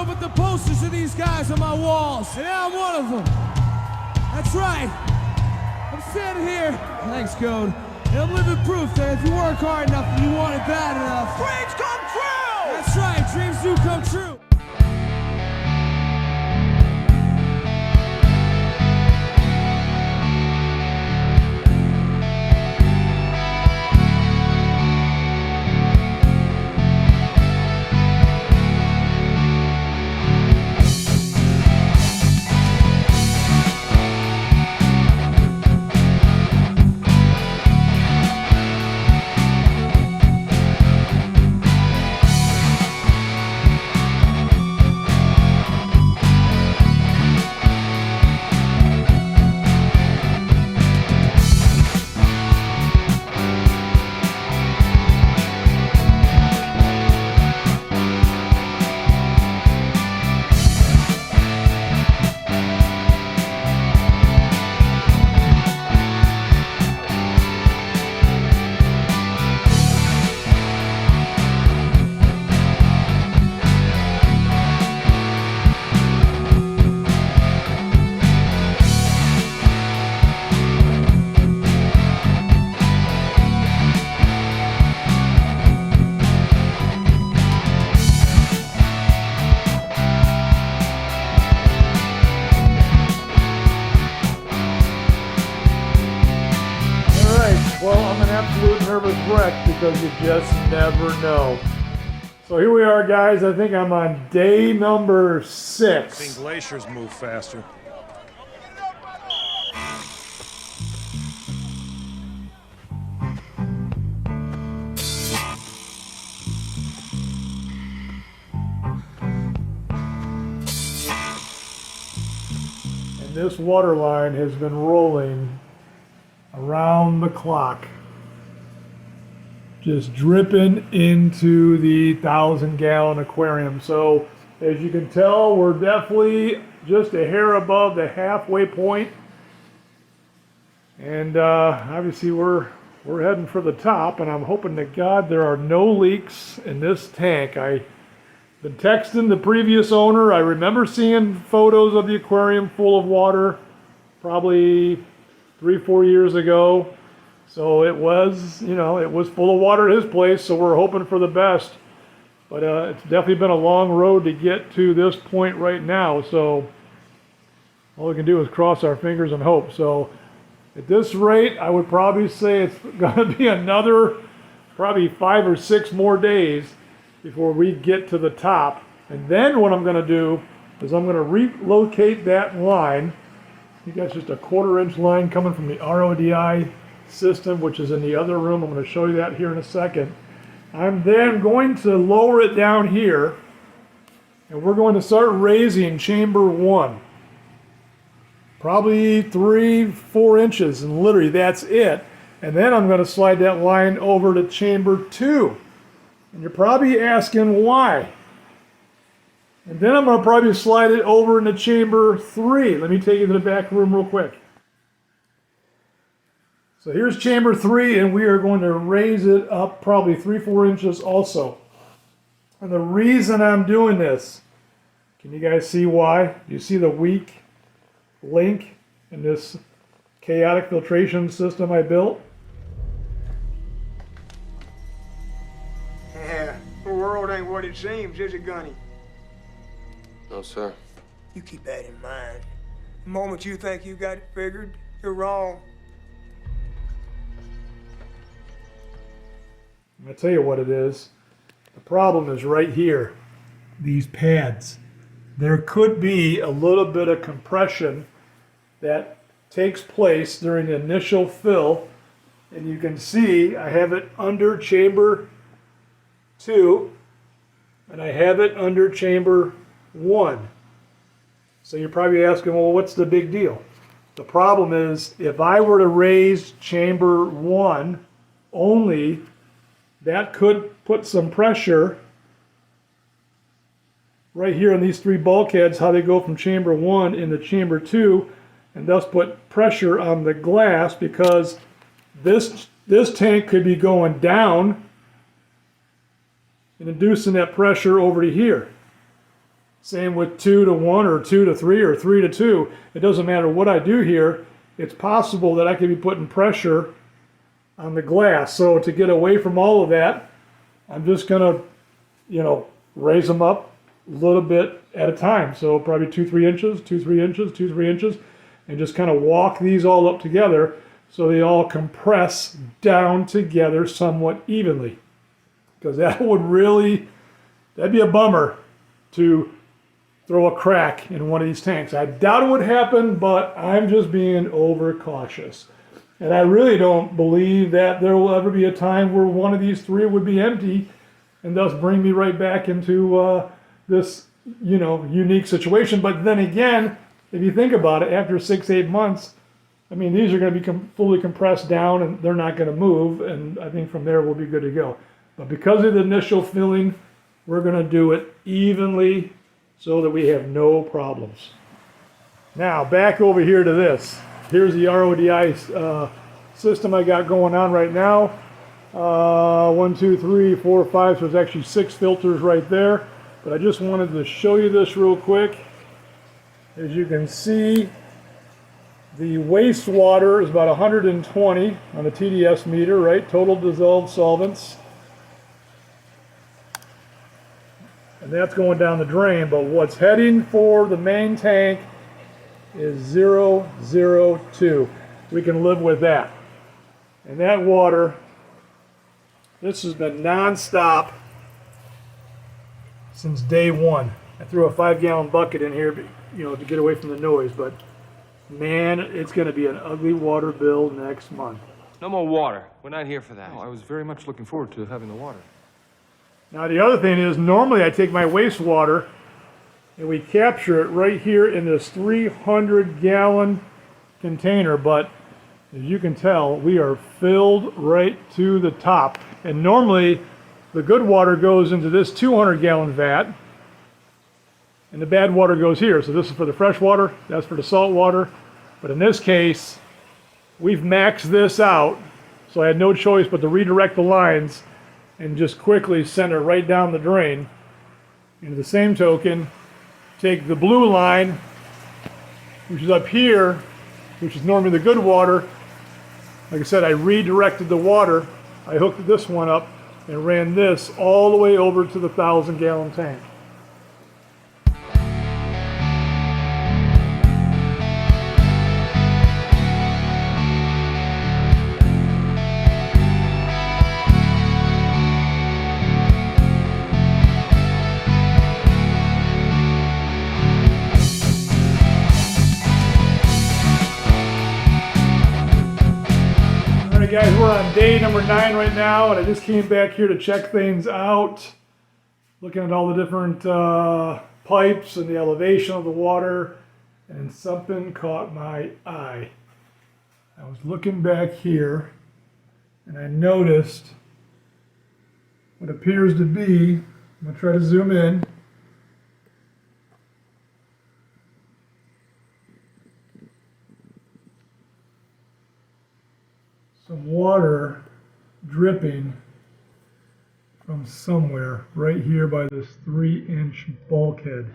with the posters of these guys on my walls, and I'm one of them. That's right. I'm standing here. Thanks, Code. And I'm living proof that if you work hard enough and you want it bad enough, dreams come true! That's right, dreams do come true. Absolute nervous wreck because you just never know. So here we are, guys. I think I'm on day number 6. Seen glaciers move faster. And this water line has been rolling around the clock, just dripping into the 1,000-gallon aquarium. So as you can tell, we're definitely just a hair above the halfway point, and obviously we're heading for the top, and I'm hoping to God there are no leaks in this tank. I've been texting the previous owner. I remember seeing photos of the aquarium full of water probably 3-4 years ago. So it was, it was full of water at his place, so we're hoping for the best. But it's definitely been a long road to get to this point right now, so all we can do is cross our fingers and hope. So at this rate, I would probably say it's going to be another probably 5 or 6 more days before we get to the top. And then what I'm going to do is I'm going to relocate that line. You got just a 1/4-inch line coming from the RODI system, which is in the other room. I'm going to show you that here in a second. I'm then going to lower it down here, and we're going to start raising chamber 1. Probably 3-4 inches, and literally that's it. And then I'm going to slide that line over to chamber 2. And you're probably asking why. And then I'm going to probably slide it over into chamber 3. Let me take you to the back room real quick. So here's chamber 3, and we are going to raise it up probably 3-4 inches also. And the reason I'm doing this, can you guys see why? Do you see the weak link in this chaotic filtration system I built? Yeah, the world ain't what it seems, is it, Gunny? No, sir. You keep that in mind. The moment you think you got it figured, you're wrong. I'm going to tell you what it is. The problem is right here, these pads. There could be a little bit of compression that takes place during the initial fill, and you can see I have it under chamber 2, and I have it under chamber 1. So you're probably asking, well, what's the big deal? The problem is, if I were to raise chamber 1 only, that could put some pressure right here on these 3 bulkheads, how they go from chamber 1 into chamber 2, and thus put pressure on the glass, because this tank could be going down and inducing that pressure over to here. Same with 2 to 1 or 2 to 3 or 3 to 2. It doesn't matter what I do here. It's possible that I could be putting pressure on the glass. So to get away from all of that, I'm just gonna, raise them up a little bit at a time. So probably 2-3 inches, 2-3 inches, 2-3 inches, and just kind of walk these all up together so they all compress down together somewhat evenly. Because that'd be a bummer to throw a crack in one of these tanks. I doubt it would happen, but I'm just being overcautious. And I really don't believe that there will ever be a time where one of these 3 would be empty and thus bring me right back into this, unique situation. But then again, if you think about it, after 6-8 months, I mean, these are going to be fully compressed down and they're not going to move. And I think from there we'll be good to go. But because of the initial filling, we're going to do it evenly so that we have no problems. Now back over here to this. Here's the RODI system I got going on right now. 1, 2, 3, 4, 5. So there's actually 6 filters right there. But I just wanted to show you this real quick. As you can see, the wastewater is about 120 on the TDS meter, right? Total dissolved solvents. And that's going down the drain. But what's heading for the main tank is 002. We can live with that. And that water, this has been non-stop since day one. I threw a 5-gallon bucket in here, to get away from the noise, but man, it's going to be an ugly water bill next month. No more water. We're not here for that. Oh, I was very much looking forward to having the water. Now the other thing is, normally I take my wastewater and we capture it right here in this 300-gallon container, but as you can tell, we are filled right to the top. And normally the good water goes into this 200-gallon vat and the bad water goes here. So this is for the fresh water, that's for the salt water. But in this case, we've maxed this out, so I had no choice but to redirect the lines and just quickly send it right down the drain. In the same token, take the blue line, which is up here, which is normally the good water. Like I said, I redirected the water. I hooked this one up and ran this all the way over to the 1,000-gallon tank. Guys, we're on day number 9 right now, and I just came back here to check things out, looking at all the different pipes and the elevation of the water, and something caught my eye. I was looking back here, and I noticed what appears to be, I'm going to try to zoom in, some water dripping from somewhere right here by this 3-inch bulkhead.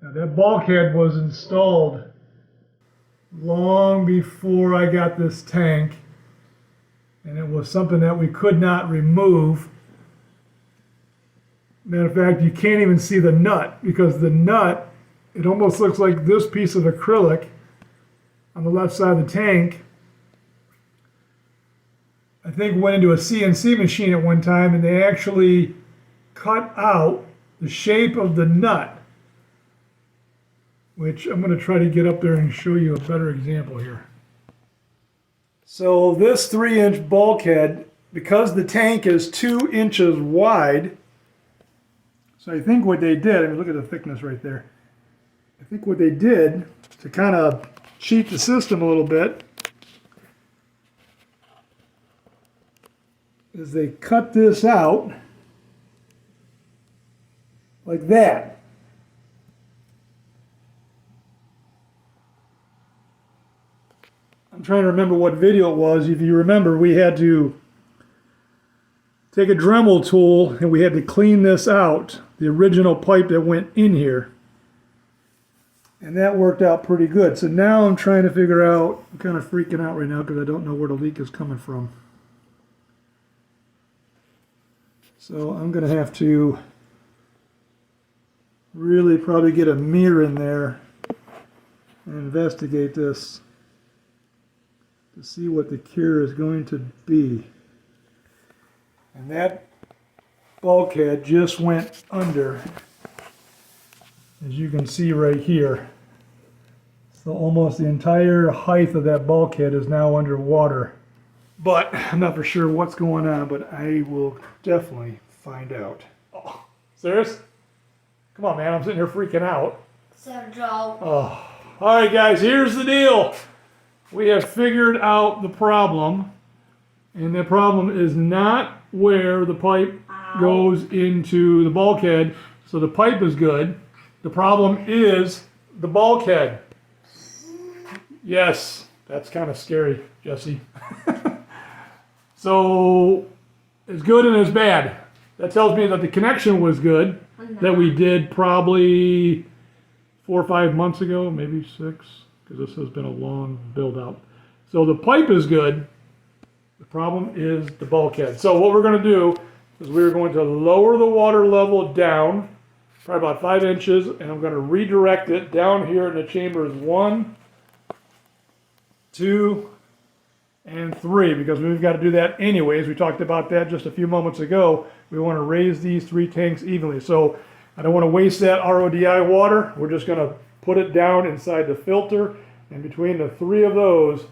Now that bulkhead was installed long before I got this tank, and it was something that we could not remove. Matter of fact, you can't even see the nut, because the nut, it almost looks like this piece of acrylic on the left side of the tank. I think went into a CNC machine at one time, and they actually cut out the shape of the nut, which I'm going to try to get up there and show you a better example here. So this 3-inch bulkhead, because the tank is 2 inches wide, so I think what they did, I mean, look at the thickness right there. I think what they did to kind of cheat the system a little bit is they cut this out like that. I'm trying to remember what video it was. If you remember, we had to take a Dremel tool and we had to clean this out, the original pipe that went in here. And that worked out pretty good. So now I'm trying to figure out, I'm kind of freaking out right now because I don't know where the leak is coming from. So I'm going to have to really probably get a mirror in there and investigate this to see what the cure is going to be. And that bulkhead just went under, as you can see right here. So almost the entire height of that bulkhead is now underwater. But I'm not for sure what's going on, but I will definitely find out. Oh, serious? Come on, man, I'm sitting here freaking out. Sergio. Oh. All right, guys, here's the deal. We have figured out the problem, and the problem is not where the pipe goes into the bulkhead, so the pipe is good. The problem is the bulkhead. Yes, that's kind of scary, Jesse. So, it's good and it's bad. That tells me that the connection was good, that we did probably 4 or 5 months ago, maybe 6, because this has been a long build out. So the pipe is good. The problem is the bulkhead. So what we're going to do is we're going to lower the water level down, probably about 5 inches, and I'm going to redirect it down here in the chambers 1, 2, and 3, because we've got to do that anyways. We talked about that just a few moments ago. We want to raise these 3 tanks evenly. So I don't want to waste that RODI water. We're just going to put it down inside the filter, and between the 3 of those,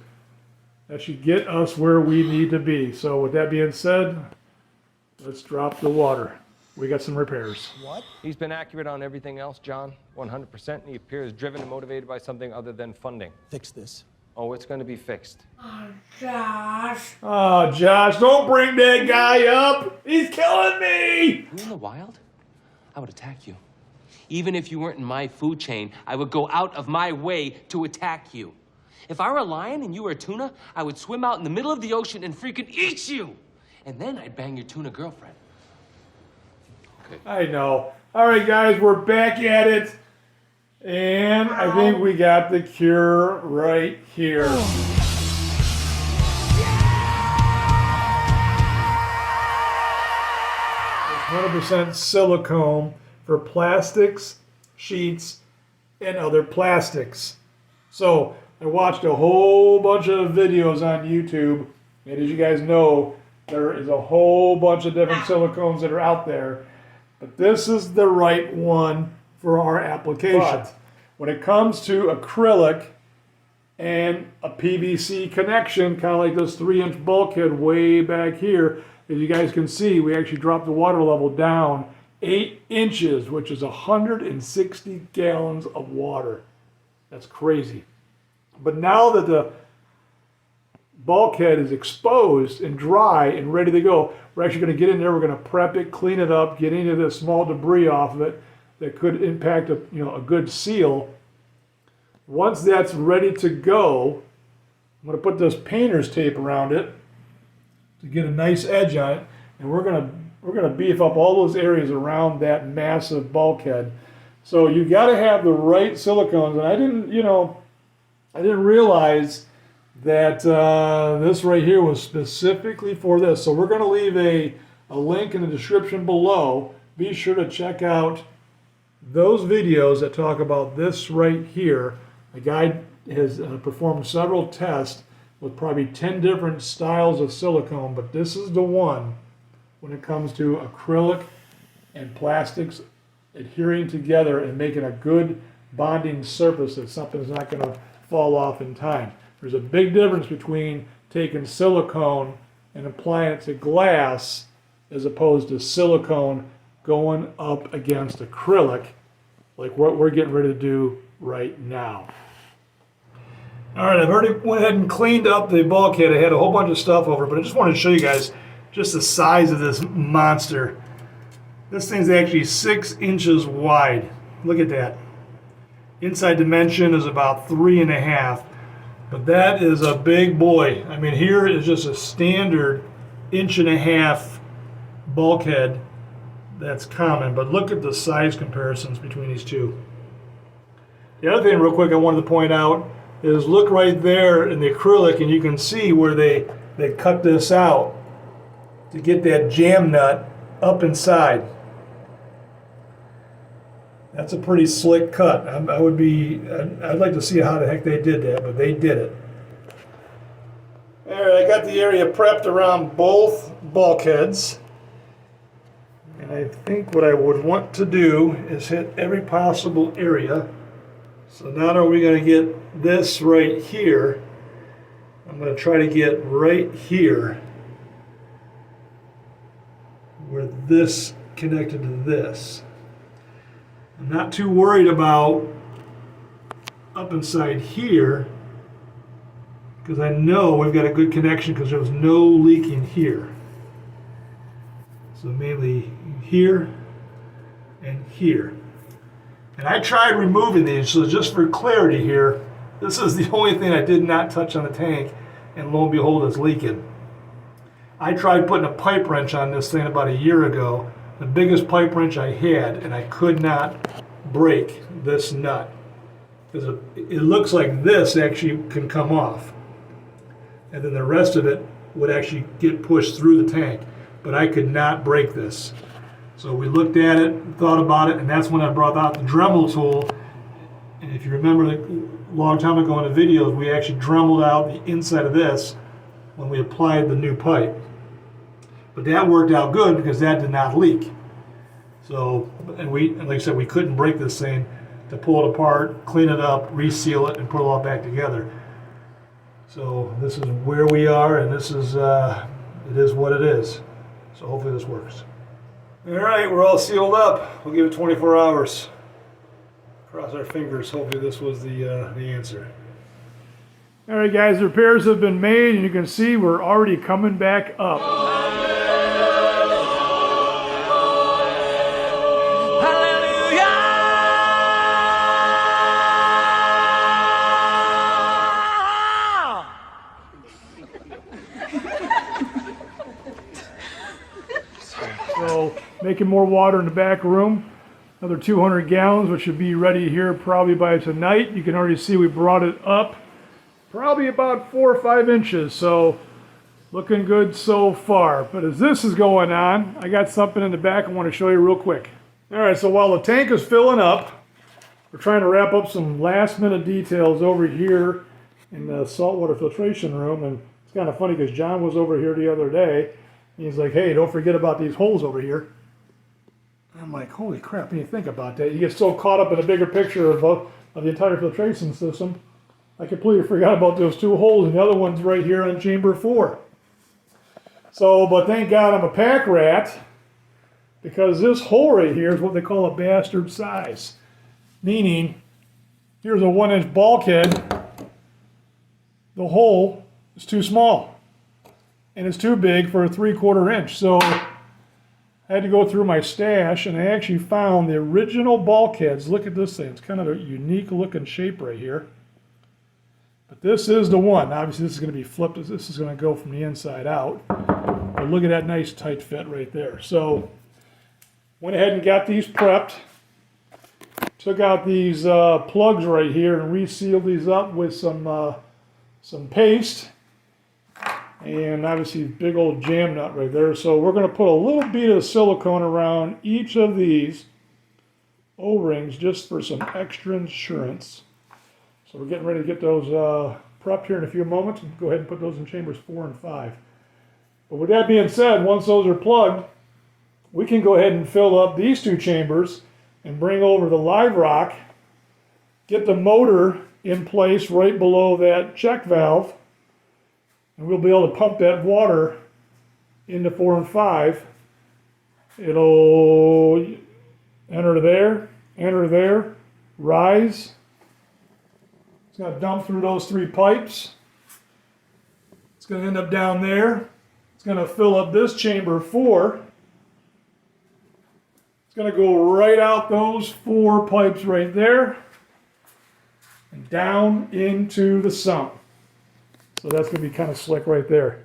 that should get us where we need to be. So with that being said, let's drop the water. We got some repairs. What? He's been accurate on everything else, John. 100%. He appears driven and motivated by something other than funding. Fix this. Oh, it's going to be fixed. Oh, Josh. Oh, Josh, don't bring that guy up. He's killing me. You in the wild? I would attack you. Even if you weren't in my food chain, I would go out of my way to attack you. If I were a lion and you were a tuna, I would swim out in the middle of the ocean and freaking eat you. And then I'd bang your tuna girlfriend. Okay. I know. All right, guys, we're back at it. And I think we got the cure right here. 100% silicone for plastics, sheets, and other plastics. So I watched a whole bunch of videos on YouTube, and as you guys know, there is a whole bunch of different silicones that are out there, but this is the right one for our application. But when it comes to acrylic and a PVC connection, kind of like this 3-inch bulkhead way back here, as you guys can see, we actually dropped the water level down 8 inches, which is 160 gallons of water. That's crazy. But now that the bulkhead is exposed and dry and ready to go, we're actually going to get in there, we're going to prep it, clean it up, get any of the small debris off of it that could impact a good seal. Once that's ready to go, I'm going to put this painter's tape around it to get a nice edge on it, and we're going to beef up all those areas around that massive bulkhead. So you got to have the right silicones, and I didn't realize that this right here was specifically for this. So we're going to leave a link in the description below. Be sure to check out those videos that talk about this right here. The guy has performed several tests with probably 10 different styles of silicone, but this is the one when it comes to acrylic and plastics adhering together and making a good bonding surface that something's not going to fall off in time. There's a big difference between taking silicone and applying it to glass as opposed to silicone going up against acrylic like what we're getting ready to do right now. All right, I've already went ahead and cleaned up the bulkhead. I had a whole bunch of stuff over, but I just wanted to show you guys just the size of this monster. This thing's actually 6 inches wide. Look at that. Inside dimension is about 3.5. But that is a big boy. I mean, here is just a standard 1.5-inch bulkhead that's common, but look at the size comparisons between these two. The other thing real quick I wanted to point out is look right there in the acrylic, and you can see where they cut this out to get that jam nut up inside. That's a pretty slick cut. I'd like to see how the heck they did that, but they did it. All right, I got the area prepped around both bulkheads. And I think what I would want to do is hit every possible area. So not only are we going to get this right here, I'm going to try to get right here where this connected to this. I'm not too worried about up inside here because I know we've got a good connection because there was no leaking here. So mainly here and here. And I tried removing these, so just for clarity here, this is the only thing I did not touch on the tank, and lo and behold, it's leaking. I tried putting a pipe wrench on this thing about a year ago, the biggest pipe wrench I had, and I could not break this nut. Because it looks like this actually can come off. And then the rest of it would actually get pushed through the tank. But I could not break this. So we looked at it, thought about it, and that's when I brought out the Dremel tool. And if you remember a long time ago in the videos, we actually dremeled out the inside of this when we applied the new pipe. But that worked out good because that did not leak. So, and like I said, we couldn't break this thing to pull it apart, clean it up, reseal it, and put it all back together. So this is where we are, and this is, it is what it is. So hopefully this works. All right, we're all sealed up. We'll give it 24 hours. Cross our fingers. Hopefully this was the answer. All right, guys, the repairs have been made, and you can see we're already coming back up. So making more water in the back room, another 200 gallons, which should be ready here probably by tonight. You can already see we brought it up probably about 4 or 5 inches, so looking good so far. But as this is going on, I got something in the back I want to show you real quick. All right, so while the tank is filling up, we're trying to wrap up some last minute details over here in the saltwater filtration room. And it's kind of funny because John was over here the other day. He's like, hey, don't forget about these holes over here. I'm like, holy crap, when you think about that, you get so caught up in a bigger picture of the entire filtration system, I completely forgot about those 2 holes, and the other one's right here on chamber 4. So, but thank God I'm a pack rat, because this hole right here is what they call a bastard size. Meaning, here's a 1-inch bulkhead, the hole is too small. And it's too big for a 3/4 inch. So I had to go through my stash, and I actually found the original bulkheads. Look at this thing. It's kind of a unique looking shape right here. But this is the one. Obviously this is going to be flipped. This is going to go from the inside out. But look at that nice tight fit right there. So went ahead and got these prepped. Took out these plugs right here and resealed these up with some paste. And obviously big old jam nut right there. So we're going to put a little bit of silicone around each of these O-rings just for some extra insurance. So we're getting ready to get those prepped here in a few moments. Go ahead and put those in chambers 4 and 5. But with that being said, once those are plugged, we can go ahead and fill up these 2 chambers and bring over the live rock, get the motor in place right below that check valve, and we'll be able to pump that water into 4 and 5. It'll enter there, rise. It's going to dump through those 3 pipes. It's going to end up down there. It's going to fill up this chamber 4. It's going to go right out those 4 pipes right there and down into the sump. So that's going to be kind of slick right there.